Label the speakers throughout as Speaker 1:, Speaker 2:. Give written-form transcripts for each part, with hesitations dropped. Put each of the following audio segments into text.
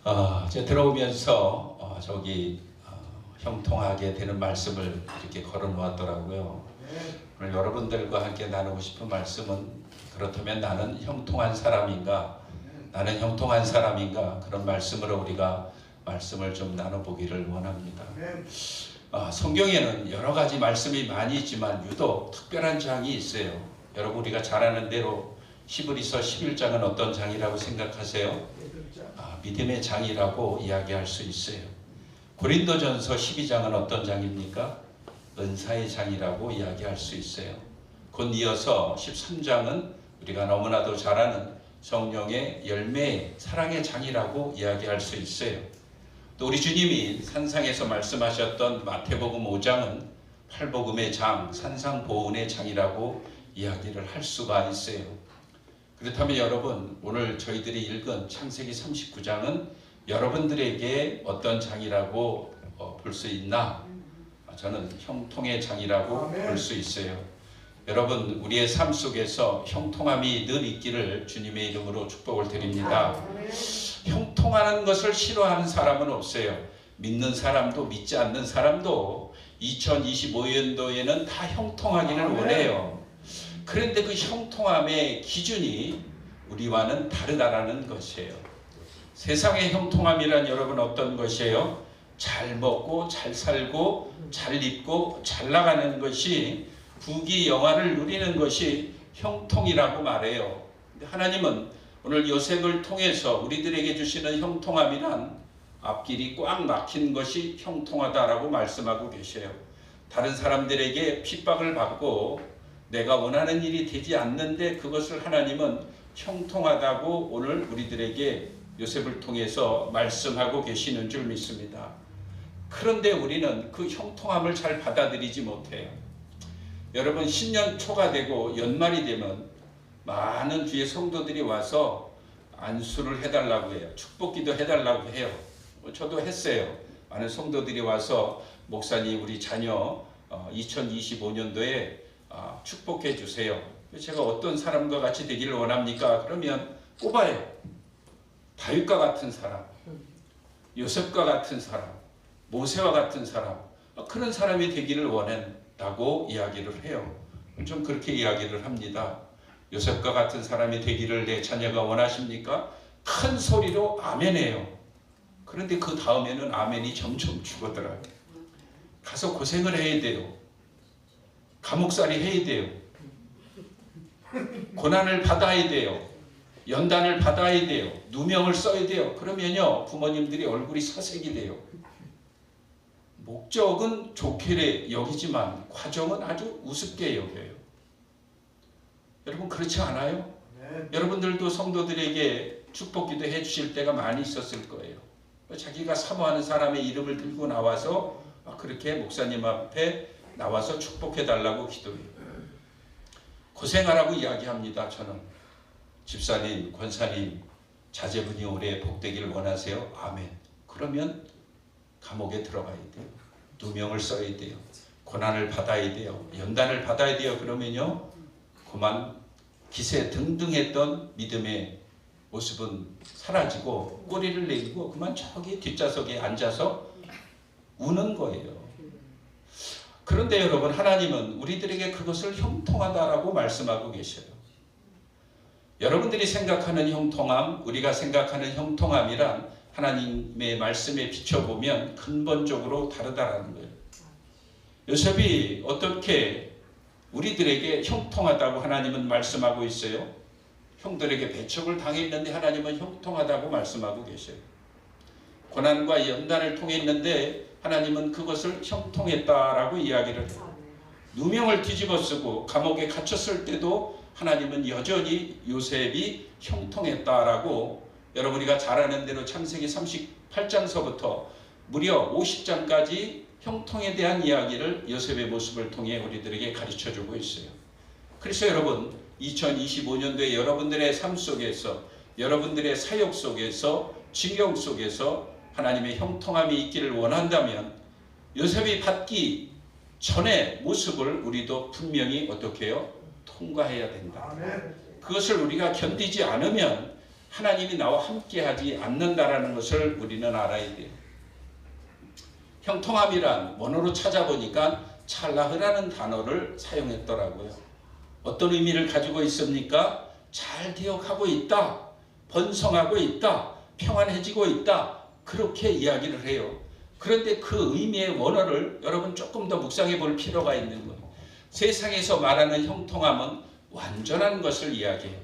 Speaker 1: 제가 들어오면서 형통하게 되는 말씀을 이렇게 걸어 놓았더라고요. 오늘 여러분들과 함께 나누고 싶은 말씀은 그렇다면 나는 형통한 사람인가? 나는 형통한 사람인가? 그런 말씀으로 우리가 말씀을 좀 나눠보기를 원합니다. 성경에는 여러 가지 말씀이 많이 있지만 유독 특별한 장이 있어요. 여러분 우리가 잘 아는 대로 히브리서 11장은 어떤 장이라고 생각하세요? 믿음의 장이라고 이야기할 수 있어요. 고린도전서 12장은 어떤 장입니까? 은사의 장이라고 이야기할 수 있어요. 곧 이어서 13장은 우리가 너무나도 잘 아는 성령의 열매의 사랑의 장이라고 이야기할 수 있어요. 또 우리 주님이 산상에서 말씀하셨던 마태복음 5장은 팔복음의 장, 산상보훈의 장이라고 이야기를 할 수가 있어요. 그렇다면 여러분, 오늘 저희들이 읽은 창세기 39장은 여러분들에게 어떤 장이라고 볼 수 있나? 저는 형통의 장이라고 볼 수 있어요. 여러분, 우리의 삶 속에서 형통함이 늘 있기를 주님의 이름으로 축복을 드립니다. 형통하는 것을 싫어하는 사람은 없어요. 믿는 사람도 믿지 않는 사람도 2025년도에는 다 형통하기를 원해요. 그런데 그 형통함의 기준이 우리와는 다르다라는 것이에요. 세상의 형통함이란 여러분 어떤 것이에요? 잘 먹고 잘 살고 잘 입고 잘 나가는 것이 부귀영화를 누리는 것이 형통이라고 말해요. 하나님은 오늘 요셉을 통해서 우리들에게 주시는 형통함이란 앞길이 꽉 막힌 것이 형통하다라고 말씀하고 계셔요. 다른 사람들에게 핍박을 받고 내가 원하는 일이 되지 않는데 그것을 하나님은 형통하다고 오늘 우리들에게 요셉을 통해서 말씀하고 계시는 줄 믿습니다. 그런데 우리는 그 형통함을 잘 받아들이지 못해요. 여러분 신년 초가 되고 연말이 되면 많은 주의 성도들이 와서 안수를 해달라고 해요. 축복기도 해달라고 해요. 저도 했어요. 많은 성도들이 와서 목사님 우리 자녀 2025년도에 축복해 주세요. 제가 어떤 사람과 같이 되기를 원합니까? 그러면 꼽아요. 다윗과 같은 사람, 요셉과 같은 사람, 모세와 같은 사람, 그런 사람이 되기를 원한다고 이야기를 해요. 좀 그렇게 이야기를 합니다. 요셉과 같은 사람이 되기를 내 자녀가 원하십니까? 큰 소리로 아멘해요. 그런데 그 다음에는 아멘이 점점 죽어들어요. 가서 고생을 해야 돼요. 감옥살이 해야 돼요. 고난을 받아야 돼요. 연단을 받아야 돼요. 누명을 써야 돼요. 그러면요 부모님들이 얼굴이 사색이 돼요. 목적은 좋게 여기지만 과정은 아주 우습게 여겨요. 여러분 그렇지 않아요? 네. 여러분들도 성도들에게 축복기도 해주실 때가 많이 있었을 거예요. 자기가 사모하는 사람의 이름을 들고 나와서 그렇게 목사님 앞에 나와서 축복해달라고 기도해요. 고생하라고 이야기합니다. 저는 집사님, 권사님, 자제분이 올해 복되기를 원하세요? 아멘. 그러면 감옥에 들어가야 돼요. 누명을 써야 돼요. 고난을 받아야 돼요. 연단을 받아야 돼요. 그러면요 그만 기세 등등했던 믿음의 모습은 사라지고 꼬리를 내리고 그만 저기 뒷좌석에 앉아서 우는 거예요. 그런데 여러분 하나님은 우리들에게 그것을 형통하다라고 말씀하고 계셔요. 여러분들이 생각하는 형통함, 우리가 생각하는 형통함이란 하나님의 말씀에 비춰보면 근본적으로 다르다라는 거예요. 요셉이 어떻게 우리들에게 형통하다고 하나님은 말씀하고 있어요? 형들에게 배척을 당했는데 하나님은 형통하다고 말씀하고 계셔요. 고난과 연단을 통했는데 하나님은 그것을 형통했다라고 이야기를 해요. 누명을 뒤집어쓰고 감옥에 갇혔을 때도 하나님은 여전히 요셉이 형통했다라고 여러분이가 잘 아는 대로 창세기 38장서부터 무려 50장까지 형통에 대한 이야기를 요셉의 모습을 통해 우리들에게 가르쳐주고 있어요. 그래서 여러분 2025년도에 여러분들의 삶 속에서 여러분들의 사역 속에서 징용 속에서 하나님의 형통함이 있기를 원한다면 요셉이 받기 전의 모습을 우리도 분명히 어떻게 해요? 통과해야 된다. 그것을 우리가 견디지 않으면 하나님이 나와 함께하지 않는다라는 것을 우리는 알아야 돼요. 형통함이란 원어로 찾아보니까 찰나흐라는 단어를 사용했더라고요. 어떤 의미를 가지고 있습니까? 잘 되어가고 있다, 번성하고 있다, 평안해지고 있다, 그렇게 이야기를 해요. 그런데 그 의미의 원어를 여러분 조금 더 묵상해 볼 필요가 있는 거예요. 세상에서 말하는 형통함은 완전한 것을 이야기해요.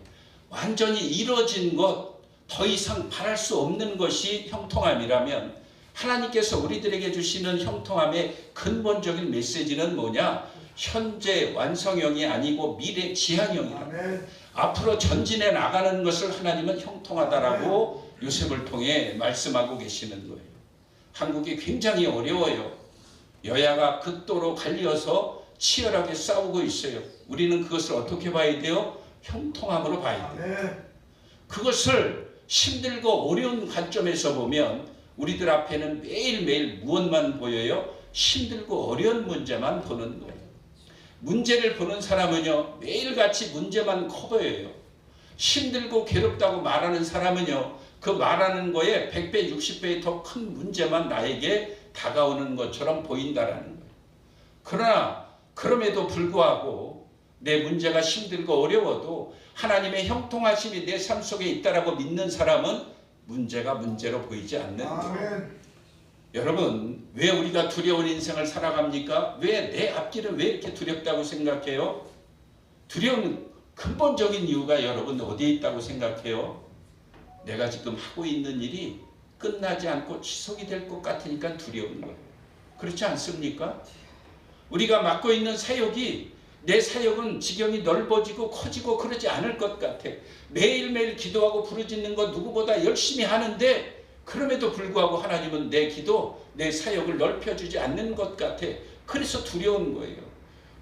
Speaker 1: 완전히 이루어진 것, 더 이상 바랄 수 없는 것이 형통함이라면 하나님께서 우리들에게 주시는 형통함의 근본적인 메시지는 뭐냐? 현재 완성형이 아니고 미래 지향형이다. 앞으로 전진해 나가는 것을 하나님은 형통하다라고 요셉을 통해 말씀하고 계시는 거예요. 한국이 굉장히 어려워요. 여야가 극도로 갈려서 치열하게 싸우고 있어요. 우리는 그것을 어떻게 봐야 돼요? 형통함으로 봐야 돼요. 그것을 힘들고 어려운 관점에서 보면 우리들 앞에는 매일매일 무엇만 보여요? 힘들고 어려운 문제만 보는 거예요. 문제를 보는 사람은요, 매일같이 문제만 커 보여요. 힘들고 괴롭다고 말하는 사람은요, 그 말하는 거에 100배, 60배의 더 큰 문제만 나에게 다가오는 것처럼 보인다라는 거예요. 그러나 그럼에도 불구하고 내 문제가 힘들고 어려워도 하나님의 형통하심이 내 삶 속에 있다라고 믿는 사람은 문제가 문제로 보이지 않는 거예요. 여러분, 왜 우리가 두려운 인생을 살아갑니까? 왜 내 앞길은 왜 이렇게 두렵다고 생각해요? 두려운 근본적인 이유가 여러분 어디에 있다고 생각해요? 내가 지금 하고 있는 일이 끝나지 않고 지속이 될 것 같으니까 두려운 거예요. 그렇지 않습니까? 우리가 맡고 있는 사역이 내 사역은 지경이 넓어지고 커지고 그러지 않을 것 같아. 매일매일 기도하고 부르짖는 것 누구보다 열심히 하는데 그럼에도 불구하고 하나님은 내 기도, 내 사역을 넓혀주지 않는 것 같아. 그래서 두려운 거예요.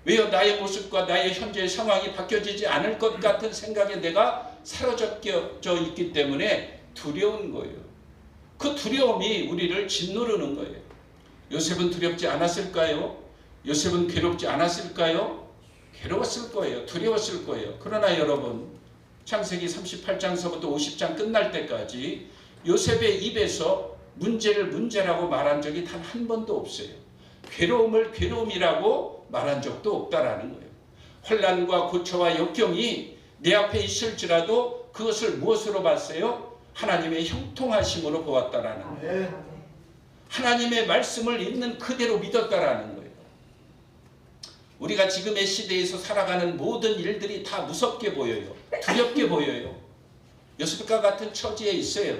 Speaker 1: 왜요? 나의 모습과 나의 현재의 상황이 바뀌어지지 않을 것 같은 생각에 내가 사로잡혀 있기 때문에 두려운 거예요. 그 두려움이 우리를 짓누르는 거예요. 요셉은 두렵지 않았을까요? 요셉은 괴롭지 않았을까요? 괴로웠을 거예요. 두려웠을 거예요. 그러나 여러분, 창세기 38장서부터 50장 끝날 때까지 요셉의 입에서 문제를 문제라고 말한 적이 단 한 번도 없어요. 괴로움을 괴로움이라고 말한 적도 없다라는 거예요. 환난과 고초와 역경이 내 앞에 있을지라도 그것을 무엇으로 봤어요? 하나님의 형통하심으로 보았다라는 거예요. 하나님의 말씀을 있는 그대로 믿었다라는 거예요. 우리가 지금의 시대에서 살아가는 모든 일들이 다 무섭게 보여요. 두렵게 보여요. 요셉과 같은 처지에 있어요.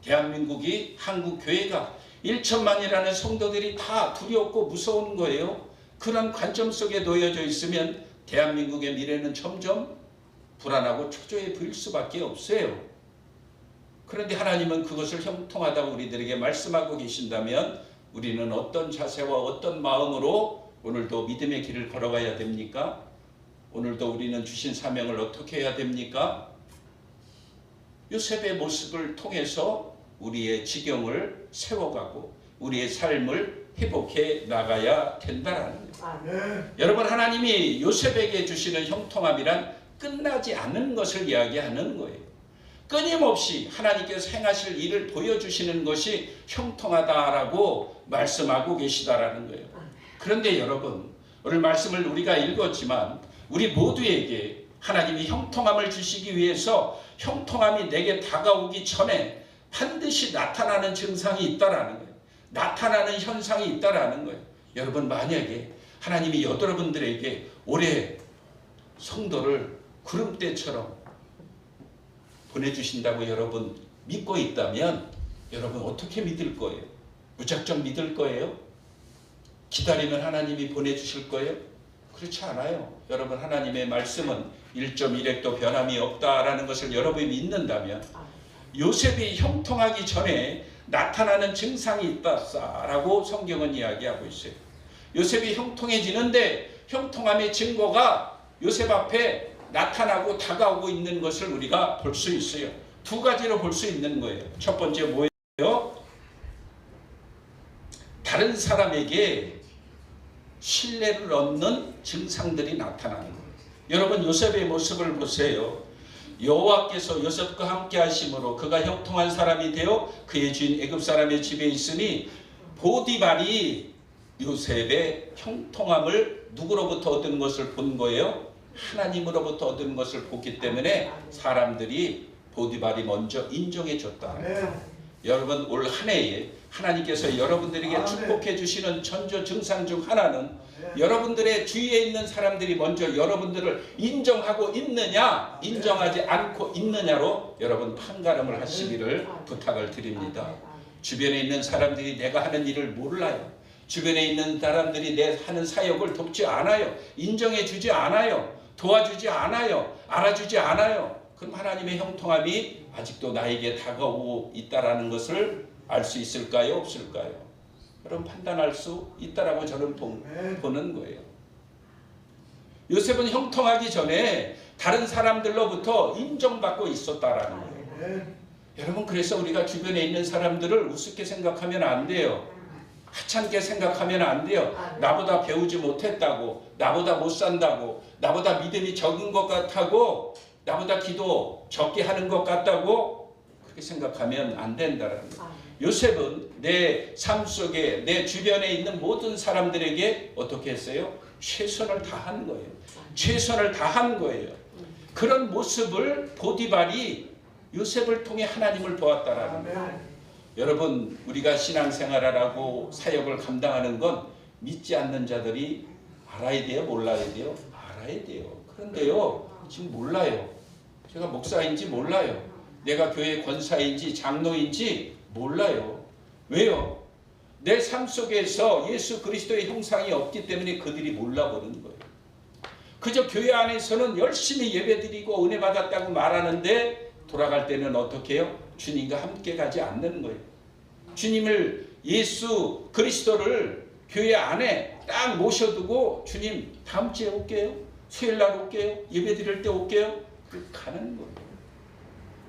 Speaker 1: 대한민국이, 한국교회가 1천만이라는 성도들이 다 두렵고 무서운 거예요. 그런 관점 속에 놓여져 있으면 대한민국의 미래는 점점 불안하고 초조해 보일 수밖에 없어요. 그런데 하나님은 그것을 형통하다고 우리들에게 말씀하고 계신다면 우리는 어떤 자세와 어떤 마음으로 오늘도 믿음의 길을 걸어가야 됩니까? 오늘도 우리는 주신 사명을 어떻게 해야 됩니까? 요셉의 모습을 통해서 우리의 지경을 세워가고 우리의 삶을 회복해 나가야 된다라는 거예요. 여러분, 하나님이 요셉에게 주시는 형통함이란 끝나지 않는 것을 이야기하는 거예요. 끊임없이 하나님께서 행하실 일을 보여주시는 것이 형통하다라고 말씀하고 계시다라는 거예요. 그런데 여러분, 오늘 말씀을 우리가 읽었지만 우리 모두에게 하나님이 형통함을 주시기 위해서 형통함이 내게 다가오기 전에 반드시 나타나는 증상이 있다라는 거예요. 나타나는 현상이 있다라는 거예요. 여러분, 만약에 하나님이 여러분들에게 올해 성도를 구름대처럼 보내주신다고 여러분 믿고 있다면 여러분 어떻게 믿을 거예요? 무작정 믿을 거예요? 기다리면 하나님이 보내주실 거예요? 그렇지 않아요. 여러분, 하나님의 말씀은 1.1핵도 변함이 없다라는 것을 여러분이 믿는다면 요셉이 형통하기 전에 나타나는 증상이 있다라고 성경은 이야기하고 있어요. 요셉이 형통해지는데 형통함의 증거가 요셉 앞에 나타나고 다가오고 있는 것을 우리가 볼 수 있어요. 두 가지로 볼 수 있는 거예요. 첫 번째 뭐예요? 다른 사람에게 신뢰를 얻는 증상들이 나타나는 거예요. 여러분, 요셉의 모습을 보세요. 여호와께서 요셉과 함께 하심으로 그가 형통한 사람이 되어 그의 주인 애굽 사람의 집에 있으니 보디발이 요셉의 형통함을 누구로부터 얻은 것을 본 거예요? 하나님으로부터 얻은 것을 봤기 때문에 사람들이 보디발이 먼저 인정해 줬다. 여러분 올 한 해에 하나님께서 여러분들에게 축복해 주시는 천조 증상 중 하나는 여러분들의 주위에 있는 사람들이 먼저 여러분들을 인정하고 있느냐 인정하지 않고 있느냐로 여러분 판가름을 하시기를 부탁을 드립니다. 주변에 있는 사람들이 내가 하는 일을 몰라요. 주변에 있는 사람들이 내 하는 사역을 돕지 않아요. 인정해 주지 않아요. 도와주지 않아요. 알아주지 않아요. 그럼 하나님의 형통함이 아직도 나에게 다가오고 있다라는 것을 알 수 있을까요? 없을까요? 여러분 판단할 수 있다라고 저는 보는 거예요. 요셉은 형통하기 전에 다른 사람들로부터 인정받고 있었다라는 거예요. 여러분 그래서 우리가 주변에 있는 사람들을 우습게 생각하면 안 돼요. 하찮게 생각하면 안 돼요. 나보다 배우지 못했다고, 나보다 못 산다고, 나보다 믿음이 적은 것 같다고, 나보다 기도 적게 하는 것 같다고 그렇게 생각하면 안 된다는 거예요. 요셉은 내 삶 속에 내 주변에 있는 모든 사람들에게 어떻게 했어요? 최선을 다한 거예요. 최선을 다한 거예요. 그런 모습을 보디발이 요셉을 통해 하나님을 보았다라는 거예요. 여러분 우리가 신앙생활을 하고 사역을 감당하는 건 믿지 않는 자들이 알아야 돼요? 몰라야 돼요? 알아야 돼요. 그런데요 지금 몰라요. 제가 목사인지 몰라요. 내가 교회 권사인지 장로인지 몰라요. 왜요? 내 삶 속에서 예수 그리스도의 형상이 없기 때문에 그들이 몰라버리는 거예요. 그저 교회 안에서는 열심히 예배드리고 은혜 받았다고 말하는데 돌아갈 때는 어떻게 해요? 주님과 함께 가지 않는 거예요. 주님을 예수 그리스도를 교회 안에 딱 모셔두고 주님 다음 주에 올게요. 수요일 날 올게요. 예배 드릴 때 올게요. 그렇게 가는 거예요.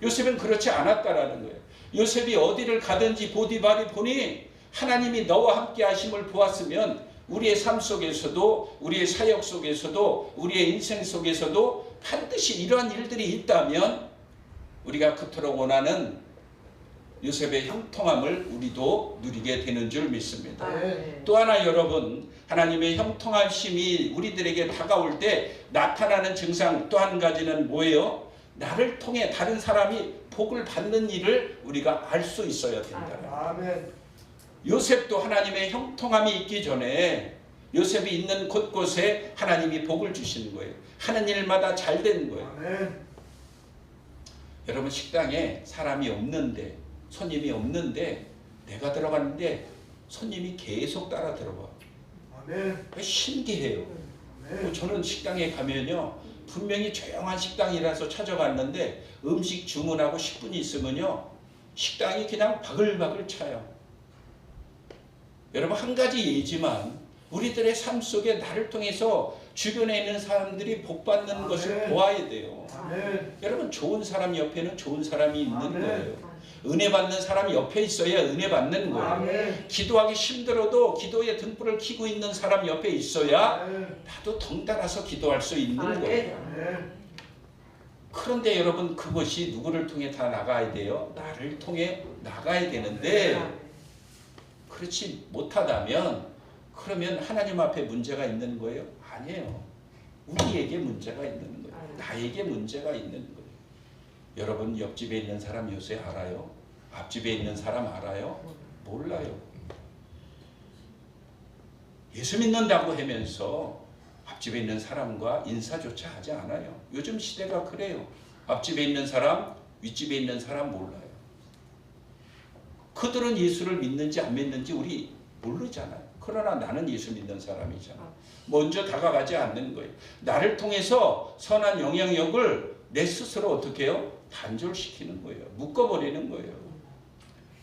Speaker 1: 요셉은 그렇지 않았다라는 거예요. 요셉이 어디를 가든지 보디발이 보니 하나님이 너와 함께 하심을 보았으면 우리의 삶 속에서도 우리의 사역 속에서도 우리의 인생 속에서도 반드시 이러한 일들이 있다면 우리가 그토록 원하는 요셉의 형통함을 우리도 누리게 되는 줄 믿습니다. 또 하나 여러분 하나님의 형통하심이 우리들에게 다가올 때 나타나는 증상 또 한 가지는 뭐예요? 나를 통해 다른 사람이 복을 받는 일을 우리가 알 수 있어야 된다. 요셉도 하나님의 형통함이 있기 전에 요셉이 있는 곳곳에 하나님이 복을 주시는 거예요. 하는 일마다 잘 되는 거예요. 여러분 식당에 사람이 없는데 손님이 없는데 내가 들어갔는데 손님이 계속 따라 들어와. 신기해요. 저는 식당에 가면요 분명히 조용한 식당이라서 찾아갔는데 음식 주문하고 10분이 있으면요 식당이 그냥 바글바글 차요. 여러분 한 가지 예지만 우리들의 삶 속에 나를 통해서 주변에 있는 사람들이 복받는 것을 보아야 돼요. 여러분 좋은 사람 옆에는 좋은 사람이 있는 거예요. 은혜 받는 사람이 옆에 있어야 은혜 받는 거예요. 기도하기 힘들어도 기도의 등불을 켜고 있는 사람 옆에 있어야 나도 덩달아서 기도할 수 있는 거예요. 그런데 여러분 그것이 누구를 통해 다 나가야 돼요? 나를 통해 나가야 되는데 그렇지 못하다면 그러면 하나님 앞에 문제가 있는 거예요? 아니에요. 우리에게 문제가 있는 거예요. 나에게 문제가 있는 거예요. 여러분 옆집에 있는 사람 요새 알아요? 앞집에 있는 사람 알아요? 몰라요. 예수 믿는다고 하면서 앞집에 있는 사람과 인사조차 하지 않아요. 요즘 시대가 그래요. 앞집에 있는 사람, 윗집에 있는 사람 몰라요. 그들은 예수를 믿는지 안 믿는지 우리 모르잖아요. 그러나 나는 예수 믿는 사람이잖아. 먼저 다가가지 않는 거예요. 나를 통해서 선한 영향력을 내 스스로 어떻게 해요? 단절시키는 거예요. 묶어버리는 거예요.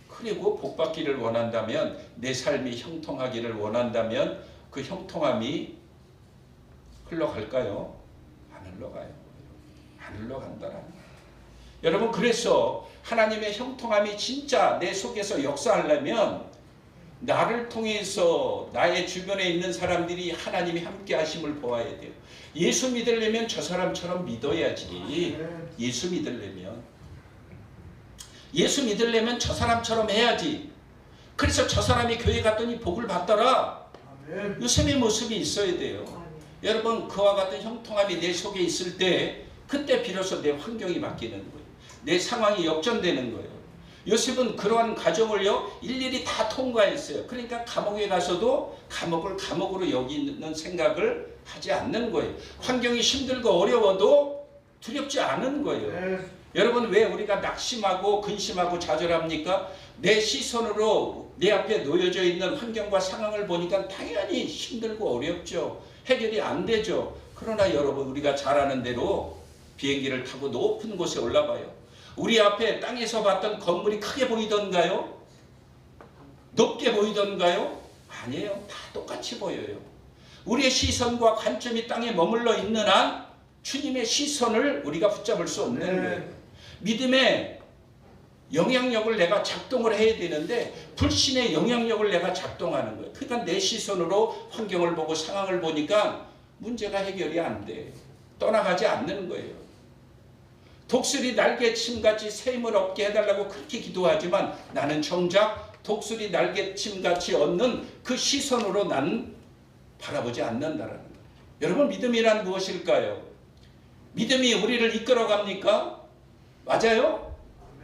Speaker 1: 그리고 복받기를 원한다면 내 삶이 형통하기를 원한다면 그 형통함이 흘러갈까요? 안 흘러가요. 안 흘러간다는 거예요. 여러분 그래서 하나님의 형통함이 진짜 내 속에서 역사하려면 나를 통해서 나의 주변에 있는 사람들이 하나님이 함께 하심을 보아야 돼요. 예수 믿으려면 저 사람처럼 믿어야지. 예수 믿으려면 저 사람처럼 해야지. 그래서 저 사람이 교회 갔더니 복을 받더라. 요셉의 모습이 있어야 돼요. 여러분, 그와 같은 형통함이 내 속에 있을 때 그때 비로소 내 환경이 바뀌는 거예요. 내 상황이 역전되는 거예요. 요셉은 그러한 과정을요 일일이 다 통과했어요. 그러니까 감옥에 가서도 감옥을 감옥으로 여기는 생각을 하지 않는 거예요. 환경이 힘들고 어려워도 두렵지 않은 거예요. 여러분, 왜 우리가 낙심하고 근심하고 좌절합니까? 내 시선으로 내 앞에 놓여져 있는 환경과 상황을 보니까 당연히 힘들고 어렵죠. 해결이 안 되죠. 그러나 여러분, 우리가 잘 아는 대로 비행기를 타고 높은 곳에 올라가요. 우리 앞에 땅에서 봤던 건물이 크게 보이던가요? 높게 보이던가요? 아니에요. 다 똑같이 보여요. 우리의 시선과 관점이 땅에 머물러 있는 한 주님의 시선을 우리가 붙잡을 수 없는 거예요. 믿음의 영향력을 내가 작동을 해야 되는데 불신의 영향력을 내가 작동하는 거예요. 그러니까 내 시선으로 환경을 보고 상황을 보니까 문제가 해결이 안 돼. 떠나가지 않는 거예요. 독수리 날개침같이 새 힘을 얻게 해달라고 그렇게 기도하지만 나는 정작 독수리 날개침같이 얻는 그 시선으로 나는 바라보지 않는다라는 거예요. 여러분, 믿음이란 무엇일까요? 믿음이 우리를 이끌어갑니까? 맞아요?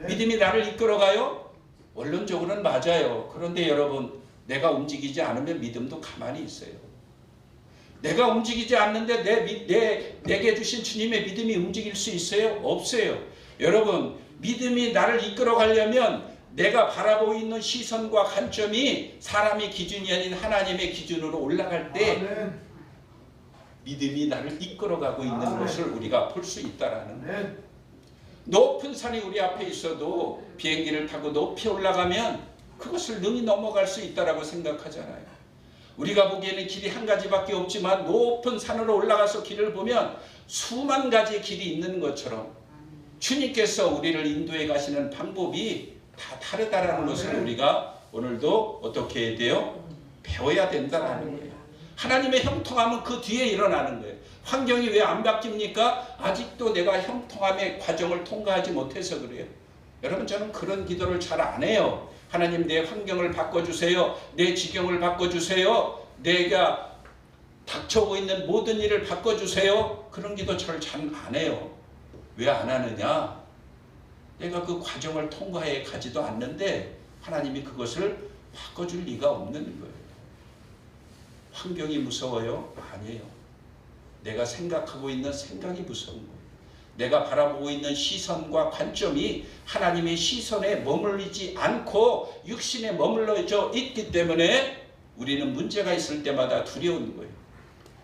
Speaker 1: 믿음이 나를 이끌어가요? 원론적으로는 맞아요. 그런데 여러분, 내가 움직이지 않으면 믿음도 가만히 있어요. 내가 움직이지 않는데 내게 주신 주님의 믿음이 움직일 수 있어요? 없어요. 여러분, 믿음이 나를 이끌어가려면 내가 바라보고 있는 시선과 관점이 사람의 기준이 아닌 하나님의 기준으로 올라갈 때 믿음이 나를 이끌어가고 있는 것을 우리가 볼 수 있다라는 거예요. 높은 산이 우리 앞에 있어도 비행기를 타고 높이 올라가면 그것을 능히 넘어갈 수 있다라고 생각하잖아요. 우리가 보기에는 길이 한 가지밖에 없지만 높은 산으로 올라가서 길을 보면 수만 가지의 길이 있는 것처럼 주님께서 우리를 인도해 가시는 방법이 다 다르다라는 것을 우리가 오늘도 어떻게 해야 돼요? 배워야 된다라는 거예요. 하나님의 형통함은 그 뒤에 일어나는 거예요. 환경이 왜 안 바뀝니까? 아직도 내가 형통함의 과정을 통과하지 못해서 그래요. 여러분, 저는 그런 기도를 잘 안 해요. 하나님, 내 환경을 바꿔주세요. 내 지경을 바꿔주세요. 내가 닥쳐오고 있는 모든 일을 바꿔주세요. 그런 기도 잘 안 해요. 왜 안 하느냐? 내가 그 과정을 통과해 가지도 않는데 하나님이 그것을 바꿔줄 리가 없는 거예요. 환경이 무서워요? 아니에요. 내가 생각하고 있는 생각이 무서운 거예요. 내가 바라보고 있는 시선과 관점이 하나님의 시선에 머물리지 않고 육신에 머물러져 있기 때문에 우리는 문제가 있을 때마다 두려운 거예요.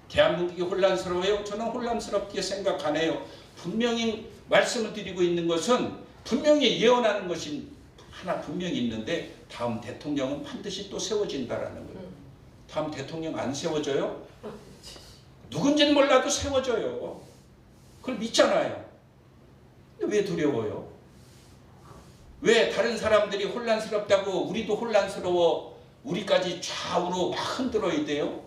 Speaker 1: 대한민국이 혼란스러워요? 저는 혼란스럽게 생각 안 해요. 분명히 말씀을 드리고 있는 것은 분명히 예언하는 것이 하나 분명히 있는데 다음 대통령은 반드시 또 세워진다라는 거예요. 다음 대통령 안 세워져요? 누군지는 몰라도 세워져요. 그걸 믿잖아요. 근데 왜 두려워요? 왜 다른 사람들이 혼란스럽다고 우리도 혼란스러워 우리까지 좌우로 막 흔들어야 돼요?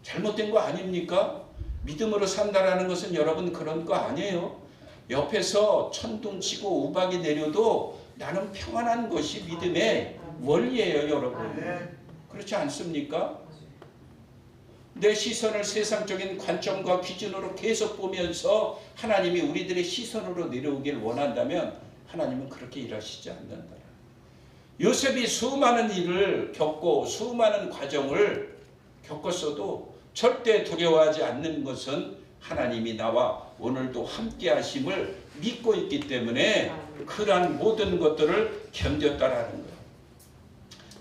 Speaker 1: 잘못된 거 아닙니까? 믿음으로 산다라는 것은 여러분 그런 거 아니에요. 옆에서 천둥치고 우박이 내려도 나는 평안한 것이 믿음의 원리예요, 여러분. 그렇지 않습니까? 내 시선을 세상적인 관점과 기준으로 계속 보면서 하나님이 우리들의 시선으로 내려오길 원한다면 하나님은 그렇게 일하시지 않는다. 요셉이 수많은 일을 겪고 수많은 과정을 겪었어도 절대 두려워하지 않는 것은 하나님이 나와 오늘도 함께 하심을 믿고 있기 때문에 그러한 모든 것들을 견뎠다라는 거예요.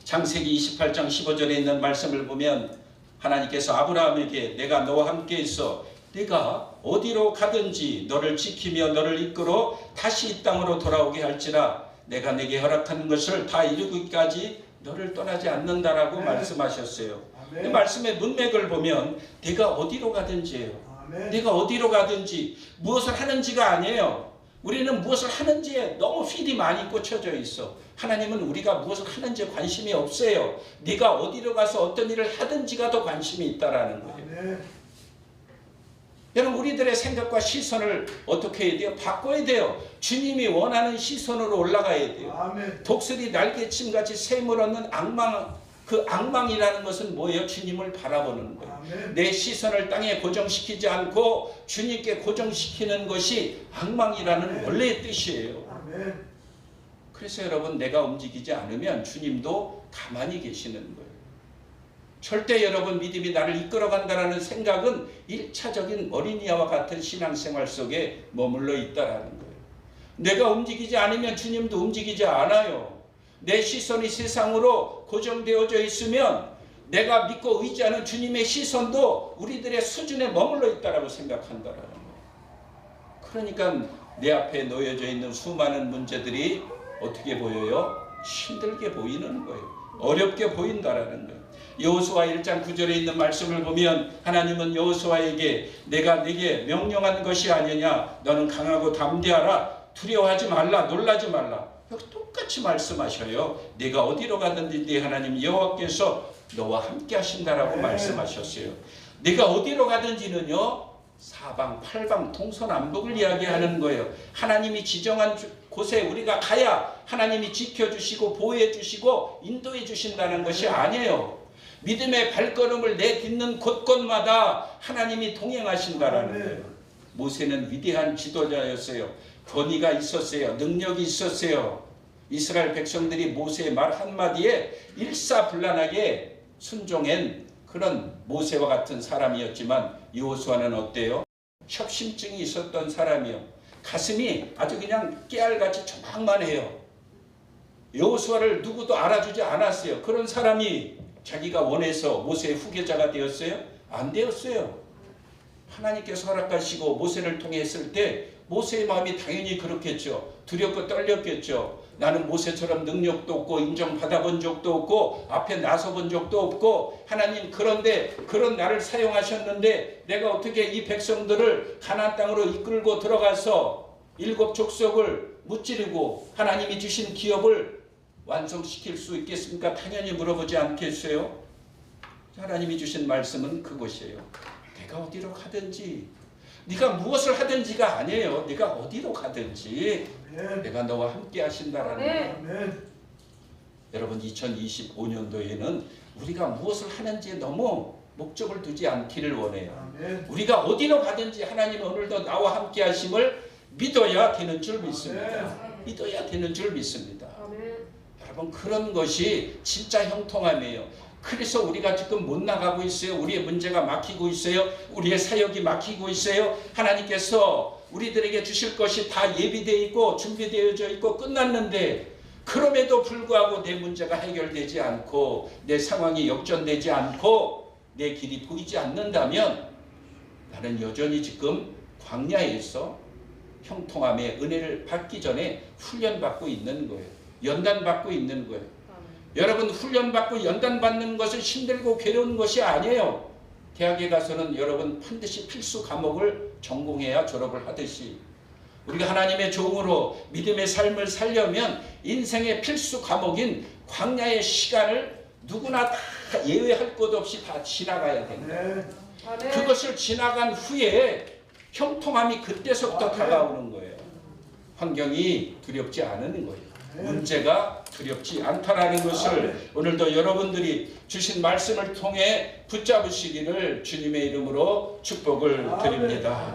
Speaker 1: 창세기 28장 15절에 있는 말씀을 보면 하나님께서 아브라함에게 내가 너와 함께 있어 네가 어디로 가든지 너를 지키며 너를 이끌어 다시 이 땅으로 돌아오게 할지라 내가 내게 허락하는 것을 다 이루기까지 너를 떠나지 않는다라고 말씀하셨어요. 이 말씀의 문맥을 보면 내가 어디로 가든지예요. 내가 어디로 가든지 무엇을 하는지가 아니에요. 우리는 무엇을 하는지에 너무 필이 많이 꽂혀져 있어. 하나님은 우리가 무엇을 하는지에 관심이 없어요. 네가 어디로 가서 어떤 일을 하든지가 더 관심이 있다라는 거예요. 여러분, 우리들의 생각과 시선을 어떻게 해야 돼요? 바꿔야 돼요. 주님이 원하는 시선으로 올라가야 돼요.
Speaker 2: 아멘.
Speaker 1: 독수리 날개침같이 샘을 얻는 악망, 그 악망이라는 것은 뭐예요? 주님을 바라보는 거예요.
Speaker 2: 아멘.
Speaker 1: 내 시선을 땅에 고정시키지 않고 주님께 고정시키는 것이 악망이라는 원래의 뜻이에요.
Speaker 2: 아멘.
Speaker 1: 그래서 여러분, 내가 움직이지 않으면 주님도 가만히 계시는 거예요. 절대 여러분, 믿음이 나를 이끌어간다는 생각은 1차적인 어린이와 같은 신앙생활 속에 머물러 있다라는 거예요. 내가 움직이지 않으면 주님도 움직이지 않아요. 내 시선이 세상으로 고정되어져 있으면 내가 믿고 의지하는 주님의 시선도 우리들의 수준에 머물러 있다라고 생각한다라는 거예요. 그러니까 내 앞에 놓여져 있는 수많은 문제들이 어떻게 보여요? 힘들게 보이는 거예요. 어렵게 보인다라는 거예요. 여호수아 1장 9절에 있는 말씀을 보면 하나님은 여호수아에게 내가 네게 명령한 것이 아니냐, 너는 강하고 담대하라, 두려워하지 말라, 놀라지 말라. 여기 똑같이 말씀하셔요. 네가 어디로 가든지 네 하나님 여호와께서 너와 함께 하신다라고 말씀하셨어요. 네가 어디로 가든지는요, 사방 팔방 동서남북을 이야기하는 거예요. 하나님이 지정한 곳에 우리가 가야 하나님이 지켜주시고 보호해주시고 인도해주신다는 것이 아니에요. 믿음의 발걸음을 내딛는 곳곳마다 하나님이 동행하신다라는 거예요. 모세는 위대한 지도자였어요. 권위가 있었어요. 능력이 있었어요. 이스라엘 백성들이 모세의 말 한마디에 일사불란하게 순종한 그런 모세와 같은 사람이었지만 여호수아는 어때요? 협심증이 있었던 사람이요. 가슴이 아주 그냥 깨알같이 조망만해요. 여호수아를 누구도 알아주지 않았어요. 그런 사람이 자기가 원해서 모세의 후계자가 되었어요? 안 되었어요. 하나님께서 허락하시고 모세를 통해 했을 때 모세의 마음이 당연히 그렇겠죠. 두렵고 떨렸겠죠. 나는 모세처럼 능력도 없고 인정받아본 적도 없고 앞에 나서본 적도 없고 하나님, 그런데 그런 나를 사용하셨는데 내가 어떻게 이 백성들을 가나안 땅으로 이끌고 들어가서 7 족속을 무찌르고 하나님이 주신 기업을 완성시킬 수 있겠습니까? 당연히 물어보지 않겠어요? 하나님이 주신 말씀은 그것이에요. 내가 어디로 가든지, 네가 무엇을 하든지가 아니에요. 네가 어디로 가든지 내가 너와 함께 하신다라는 거예요. 여러분, 2025년도에는 우리가 무엇을 하는지에 너무 목적을 두지 않기를 원해요. 우리가 어디로 가든지 하나님은 오늘도 나와 함께 하심을 믿어야 되는 줄 믿습니다. 믿어야 되는 줄 믿습니다. 여러분, 그런 것이 진짜 형통함이에요. 그래서 우리가 지금 못 나가고 있어요. 우리의 문제가 막히고 있어요. 우리의 사역이 막히고 있어요. 하나님께서 우리들에게 주실 것이 다 예비되어 있고 준비되어져 있고 끝났는데 그럼에도 불구하고 내 문제가 해결되지 않고 내 상황이 역전되지 않고 내 길이 보이지 않는다면 나는 여전히 지금 광야에서 형통함의 은혜를 받기 전에 훈련받고 있는 거예요. 연단받고 있는 거예요. 여러분, 훈련받고 연단받는 것은 힘들고 괴로운 것이 아니에요. 대학에 가서는 여러분 반드시 필수 과목을 전공해야 졸업을 하듯이 우리가 하나님의 종으로 믿음의 삶을 살려면 인생의 필수 과목인 광야의 시간을 누구나 다 예외할 것 없이 다 지나가야 된다. 그것을 지나간 후에 형통함이 그때서부터 다가오는 거예요. 환경이 두렵지 않은 거예요. 문제가 두렵지 않다라는 것을 오늘도 여러분들이 주신 말씀을 통해 붙잡으시기를 주님의 이름으로 축복을 드립니다.